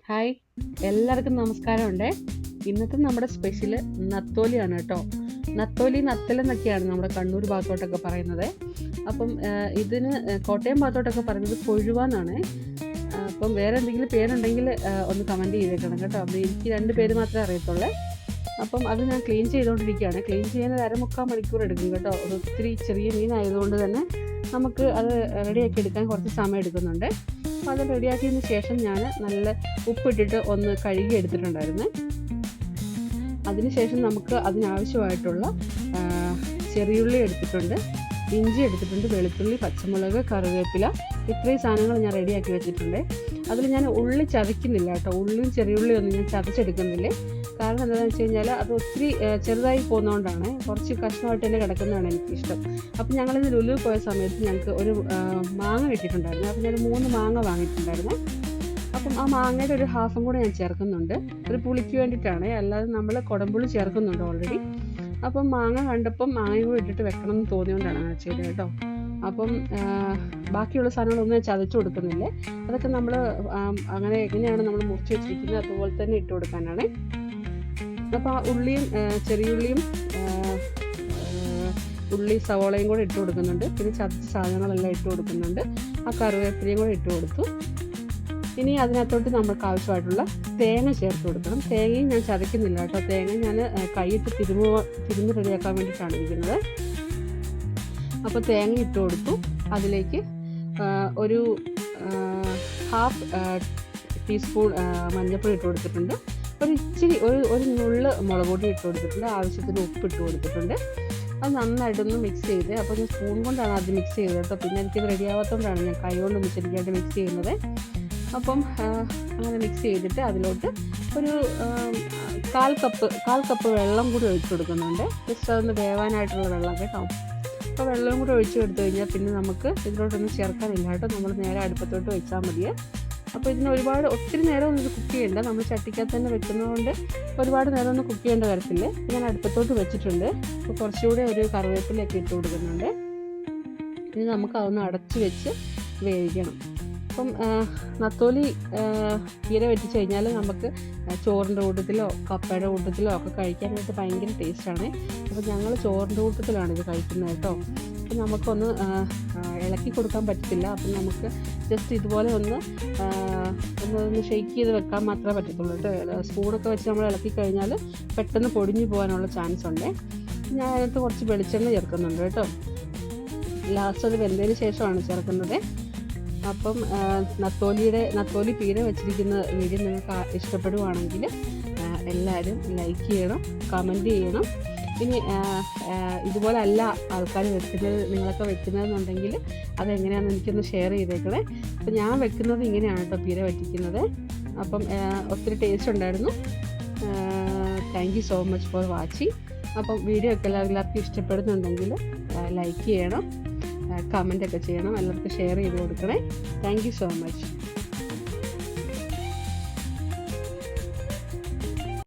Hi, എല്ലാവർക്കും നമസ്കാരമുണ്ട്. ഇന്നത്തെ നമ്മുടെ സ്പെഷ്യല് നത്തോലിയാണ് കേട്ടോ. നത്തോലി, നത്തലെന്നൊക്കെയാണ് നമ്മുടെ കണ്ണൂർ ഭാഗത്തോട്ടൊക്കെ പറയുന്നത്. അപ്പം ഇതിന് കോട്ടയം ഭാഗത്തോട്ടൊക്കെ പറയുന്നത് കൊഴുവാന്നാണ്. അപ്പം വേറെ എന്തെങ്കിലും പേരുണ്ടെങ്കിൽ ഒന്ന് കമൻറ്റ് ചെയ്തേക്കണം കേട്ടോ. അപ്പം എനിക്ക് 2 പേര് മാത്രമേ അറിയത്തുള്ളൂ. അപ്പം അത് ഞാൻ ക്ലീൻ ചെയ്തുകൊണ്ടിരിക്കുകയാണ്. ക്ലീൻ ചെയ്യാൻ 1/2 മണിക്കൂർ എടുക്കും കേട്ടോ. ഒത്തിരി ചെറിയ മീനായതുകൊണ്ട് തന്നെ നമുക്ക് അത് റെഡിയാക്കി എടുക്കാൻ കുറച്ച് സമയം എടുക്കുന്നുണ്ട്. അപ്പോൾ അത് റെഡിയാക്കിയതിന് ശേഷം ഞാൻ നല്ല ഉപ്പിട്ടിട്ട് ഒന്ന് കഴുകി എടുത്തിട്ടുണ്ടായിരുന്നു. അതിനുശേഷം നമുക്ക് അതിനാവശ്യമായിട്ടുള്ള ചെറിയുള്ളി എടുത്തിട്ടുണ്ട്, ഇഞ്ചി എടുത്തിട്ടുണ്ട്, വെളുത്തുള്ളി, പച്ചമുളക്, കറിവേപ്പില, ഇത്രയും സാധനങ്ങൾ ഞാൻ റെഡിയാക്കി വെച്ചിട്ടുണ്ട്. അതിൽ ഞാൻ ഉള്ളി ചതയ്ക്കുന്നില്ല കേട്ടോ. ഉള്ളിയും ചെറിയുള്ളിയും ഒന്നും ഞാൻ ചതച്ചെടുക്കുന്നില്ല. കാരണം എന്താണെന്ന് വെച്ച് കഴിഞ്ഞാൽ അത് ഒത്തിരി ചെറുതായി പോകുന്നതുകൊണ്ടാണ്. കുറച്ച് കഷ്ണമായിട്ട് തന്നെ കിടക്കുന്നതാണ് എനിക്കിഷ്ടം. അപ്പം ഞങ്ങളിന്ന് ലുലു പോയ സമയത്ത് ഞങ്ങൾക്ക് ഒരു മാങ്ങ കിട്ടിയിട്ടുണ്ടായിരുന്നു. അപ്പം ഞാൻ 3 മാങ്ങ വാങ്ങിയിട്ടുണ്ടായിരുന്നു. അപ്പം ആ മാങ്ങയുടെ ഒരു ഹാഫും കൂടെ ഞാൻ ചേർക്കുന്നുണ്ട്. ഒരു പുളിക്ക് വേണ്ടിയിട്ടാണ്, അല്ലാതെ നമ്മൾ കുടംപുളി ചേർക്കുന്നുണ്ട് ഓൾറെഡി. അപ്പം മാങ്ങ കണ്ടപ്പം മാങ്ങയും കൂടെ ഇട്ടിട്ട് വെക്കണം എന്ന് തോന്നിയോണ്ടാണ് അങ്ങനെ ചെയ്തത് കേട്ടോ. അപ്പം ബാക്കിയുള്ള സാധനങ്ങളൊന്നും ചതച്ചു കൊടുക്കുന്നില്ല. അതൊക്കെ നമ്മൾ അങ്ങനെ എങ്ങനെയാണ് നമ്മൾ മുറിച്ച് വെച്ചിരിക്കുന്നത് അതുപോലെ തന്നെ ഇട്ട് കൊടുക്കാനാണ്. അപ്പോൾ ആ ഉള്ളിയും ചെറിയുള്ളിയും ഉള്ളി സവോളയും കൂടെ ഇട്ട് കൊടുക്കുന്നുണ്ട്. പിന്നെ ചതച്ച സാധനങ്ങളെല്ലാം ഇട്ട് കൊടുക്കുന്നുണ്ട്. ആ കറിവേപ്പിലയും കൂടെ ഇട്ട് കൊടുത്തു. ഇനി അതിനകത്തോട്ട് നമുക്ക് ആവശ്യമായിട്ടുള്ള തേങ്ങ ചേർത്ത് കൊടുക്കണം. തേങ്ങയും ഞാൻ ചതയ്ക്കുന്നില്ല കേട്ടോ. തേങ്ങ ഞാൻ കൈയിട്ട് തിരുമ്മി റെഡിയാക്കാൻ വേണ്ടിയിട്ടാണ് ഇരിക്കുന്നത്. അപ്പോൾ തേങ്ങ ഇട്ട് കൊടുത്തു. അതിലേക്ക് ഒരു 1/2 ടീസ്പൂൺ മഞ്ഞൾപ്പൊടി ഇട്ട് കൊടുത്തിട്ടുണ്ട്. ഒരു ഇച്ചിരി ഒരു നുള്ള് മുളക് പൊടി ഇട്ട് കൊടുത്തിട്ടുണ്ട്. ആവശ്യത്തിന് ഉപ്പ് ഇട്ട് കൊടുത്തിട്ടുണ്ട്. അത് നന്നായിട്ടൊന്ന് മിക്സ് ചെയ്ത്, അപ്പോൾ ഞാൻ സ്പൂൺ കൊണ്ടാണ് അത് മിക്സ് ചെയ്തത് കേട്ടോ. പിന്നെ എനിക്കത് റെഡി ആവാത്തതുകൊണ്ടാണ് ഞാൻ കൈ കൊണ്ടൊന്ന് ശരിയായിട്ട് മിക്സ് ചെയ്യുന്നത്. അപ്പം അങ്ങനെ മിക്സ് ചെയ്തിട്ട് അതിലോട്ട് ഒരു 1/4 കപ്പ് വെള്ളം കൂടി ഒഴിച്ചു കൊടുക്കുന്നുണ്ട്. ജസ്റ്റ് അതൊന്ന് വേവാനായിട്ടുള്ള വെള്ളം കേട്ടോ. അപ്പോൾ വെള്ളം കൂടി ഒഴിച്ച് എടുത്തു കഴിഞ്ഞാൽ പിന്നെ നമുക്ക് ഇതിലോട്ടൊന്നും ചേർക്കാനില്ല കേട്ടോ. നമ്മൾ നേരെ അടുപ്പത്തോട്ട് വെച്ചാൽ മതിയേ. അപ്പോൾ ഇതിന് ഒത്തിരി നേരം ഒന്നും ഇത് കുക്ക് ചെയ്യേണ്ട. നമ്മൾ ചട്ടിക്കകത്ത് തന്നെ വെക്കുന്നതുകൊണ്ട് ഒരുപാട് നേരം ഒന്നും കുക്ക് ചെയ്യേണ്ട വരത്തില്ലേ. ഞാൻ അടുപ്പത്തോട്ട് വെച്ചിട്ടുണ്ട്. അപ്പോൾ കുറച്ചുകൂടെ ഒരു കറിവേപ്പിലൊക്കെ ഇട്ട് കൊടുക്കുന്നുണ്ട്. ഇനി നമുക്ക് അതൊന്ന് അടച്ച് വെച്ച് വേവിക്കണം. അപ്പം നത്തോലി പീര വെച്ച് കഴിഞ്ഞാൽ നമുക്ക് ചോറിൻ്റെ കൂട്ടത്തിലോ കപ്പയുടെ കൂട്ടത്തിലോ ഒക്കെ കഴിക്കാനായിട്ട് ഭയങ്കര ടേസ്റ്റാണ്. അപ്പോൾ ഞങ്ങൾ ചോറിൻ്റെ കൂട്ടത്തിലാണ് ഇത് കഴിക്കുന്നത് കേട്ടോ. അപ്പം നമുക്കൊന്ന് ഇളക്കി കൊടുക്കാൻ പറ്റത്തില്ല. അപ്പം നമുക്ക് ജസ്റ്റ് ഇതുപോലെ ഒന്ന് ഷെയ്ക്ക് ചെയ്ത് വെക്കാൻ മാത്രമേ പറ്റത്തുള്ളൂ കേട്ടോ. സ്പൂണൊക്കെ വെച്ച് നമ്മൾ ഇളക്കി കഴിഞ്ഞാൽ പെട്ടെന്ന് പൊടിഞ്ഞു പോകാനുള്ള ചാൻസ് ഉണ്ട്. ഞാൻ അതിനകത്ത് കുറച്ച് വെളിച്ചെണ്ണ ചേർക്കുന്നുണ്ട് കേട്ടോ. ലാസ്റ്റ് അത് വെന്തതിന് ശേഷമാണ് ചേർക്കുന്നത്. അപ്പം നത്തോലി പീര വെച്ചിരിക്കുന്ന വീഡിയോ നിങ്ങൾക്ക് ഇഷ്ടപ്പെടുവാണെങ്കിൽ എല്ലാവരും ലൈക്ക് ചെയ്യണം, കമൻറ്റ് ചെയ്യണം. ഇനി ഇതുപോലെ അല്ല ആൾക്കാർ വെക്കുന്നത്, നിങ്ങളൊക്കെ വെക്കുന്നതെന്നുണ്ടെങ്കിൽ അതെങ്ങനെയാണെന്ന് എനിക്കൊന്ന് ഷെയർ ചെയ്തേക്കണേ. അപ്പം ഞാൻ വെക്കുന്നത് ഇങ്ങനെയാണ് കേട്ടോ പീര വറ്റിക്കുന്നത്. അപ്പം ഒത്തിരി ടേസ്റ്റ് ഉണ്ടായിരുന്നു. Thank you so much for watching. അപ്പം വീഡിയോ ഒക്കെ എല്ലാവർക്കും ഇഷ്ടപ്പെടുന്നുണ്ടെങ്കിൽ ലൈക്ക് ചെയ്യണം, കമൻ്റൊക്കെ ചെയ്യണം, എല്ലാവർക്കും ഷെയർ ചെയ്ത് കൊടുക്കണേ. Thank you so much.